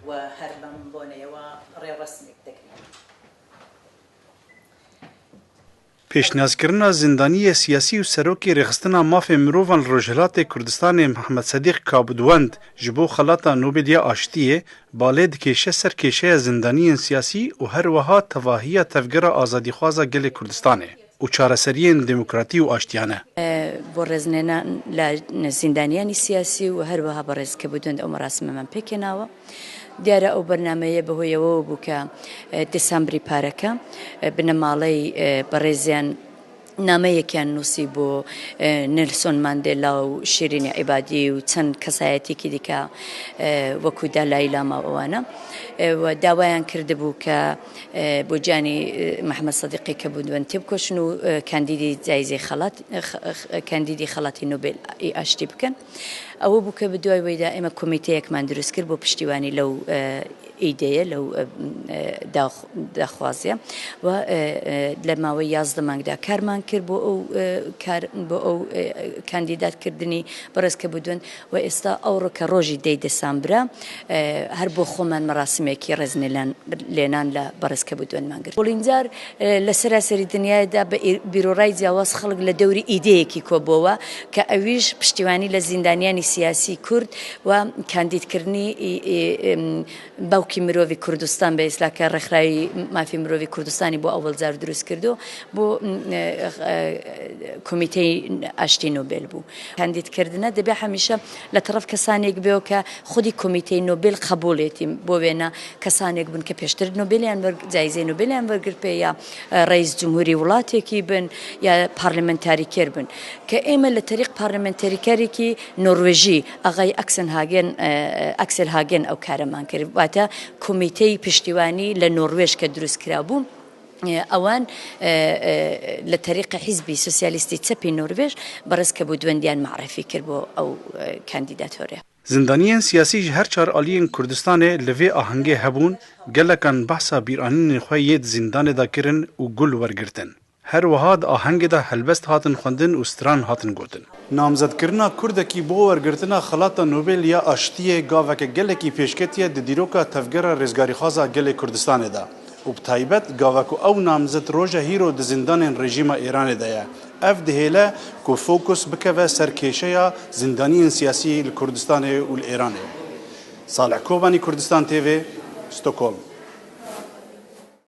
وهربا بوني وري رسمي تكنيك. پیشنهادکردنا زندانی سیاسی و سروکی رخصتنا مافی مروان روجهلات کردستان محمد صدیق کابدوند جبو خلاطا نوبلیا آشتیه بالید کشه سر کشه زندانی سیاسی و هر وها تواهی تفگر آزادی خوازا گل کردستانه و چارەسەریên دموکراتی و آشتیانه. بۆ ڕێزنێنان لە زیندانیانی سیاسی و هەروەها بە ڕێزکەبوودن ئەو مەراسمەمان پێکێناوە. دیارە ئەو بەرنامەیە بەهۆیەوە بوو کە دەسامبری پارەکە بنەماڵەی بەڕێزیان نامەیەکیان نووسی بۆ نێلسۆن ماندێلا و شیرینی عیبادی و چەند کەسایەتێکی دیکە وەکو دالای لاما ئەوانە و داوایان کردبوو کە بۆ جانی محەممەد سەدیقی کەبوودوەن تێبکۆشن و کاندیدی خەڵاتی نۆبێل ئاشتی بکەن. ئەوە بوو کە بەدوای وەیدا ئێمە کۆمیتەیەکمان دروست کرد بۆ پشتیوانی لەو ئیدەیە لەو داخوازیە و لە ماوەی 11 مانگدا کارمان کرد بۆ ئەو کاندیداتکردنی بەڕێزکەبوودوون و ئێستا ئەو ڕۆکە ڕۆژی 10 دەسامبرە هەر بۆ خۆمان مەراسمێکی ڕێزلێنان لە بەڕێزکەبوودوونمان کرد. بۆڵینجار لە سەراسەری دنیادا بە بیرۆڕای جیاواز خەڵک لە دەوری ئیدەیەکی کۆبووە کە ئەویش پشتیوانی لە زیندانیانی سیاسی کورد و کاندیدکردنی باوکی مرۆڤی کوردستان بە ئیسلاکە ڕێکخراوی مافی مرۆڤی کوردستانی بۆ ئەوەڵ جار دروست کردو بۆ کۆمیتەی ئاشتی نۆبێل بوو. کاندیدکردنە دەبێ هەمیشە لە تەرەف کەسانێک بێەوە کە خودی کۆمیتەی نۆبێل قبوڵێتی بۆ وێنە کەسانێک بن کە پێشتر نۆبێلیان جایزەی نۆبێلیان وەرگرت پێ یا ڕئیس جمهوری وڵاتێکی بن یا پارلمنتاریکەر بن کە ئێمە لە طریق پارلمنتاریکەرێکی نۆروێژی ئەغای ئەکسل هاگێن ئەو کارەمان کرد واتە کۆمیتەی پشتیوانی لە نۆروێژ کە دروست کرا بوو ئەوان لە طریقە حیزبی سوسیالیستی چەپی نۆروێژ بەڕێزکەبوودووەندیان معرفی کرد بۆ ئەو کاندیداتۆرە. زندانیان سیاسی هر چار آلیین کردستان لوی آهنگه هبون گلکان بحثا بیرانین خویید زندان دا کرن و گل ورگرتن. هر وهاد آهنگ دا هلبست هاتن خوندن و ستران هاتن گوتن. نامزد کرنا کردکی بو ورگرتنا خلاطا نوبل یا آشتیه گاوک گلکی پیشکتیه دیروکا تفگر رزگاری خوازا گل کردستان دا. و بتایبت گاوک او نامزد روژه هیرو د زندان رژیم ایران دایا. اف دهیله کو فوکس بکوه سرکیشه زندانی سیاسی لکردستان و ایران. صالح کوبانی کردستان تیوی، ستوکهلم.